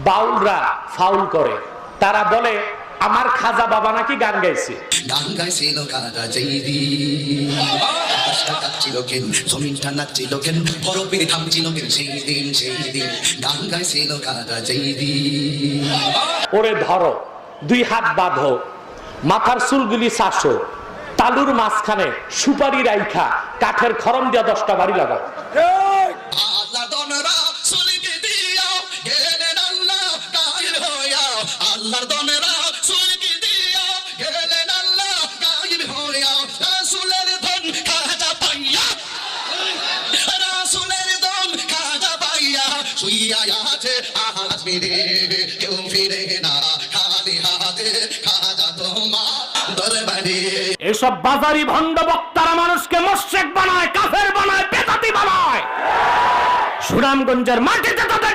বাউলরা foul করে, তারা বলে আমার খাজা বাবা নাকি গান গাইছে। গান গাইছিল কারা যেদিন, আকাশটা কাঁপছিল কেন, জমিনটা নাচছিল কেন, বরফের থামছিল কেন সেই দিন সেই দিন, গান গাইছিল কারা যেদিন। ওরে ধরো, দুই হাত বাঁধো, মাথার চুলগুলি চাষো, তালুর মাঝখানে সুপারি রাইখা কাঠের খরম দিয়া 10টা বাড়ি লাগাও। আল্লাহ দনরা সুলকে দিয়া গেলেন আল্লাহ গায়ের হইয়া, আল্লাহর দনরা সুলকে দিয়া গেলেন আল্লাহ গায়ের হইয়া, রাসূলের ধন খাজা পাইয়া, রাসূলের ধন খাজা পাইয়া, শুইয়া আছে আজ ফিরে কেউ ফিরে না, খালি হাতে খাজা তোমার দরবারে। এসব বাজারি ভণ্ড বক্তারা মানুষকে মোশরিক বানায়, কাফের বানায়, বেদাতি বানায়। সুনামগঞ্জের মাটিতে তাদের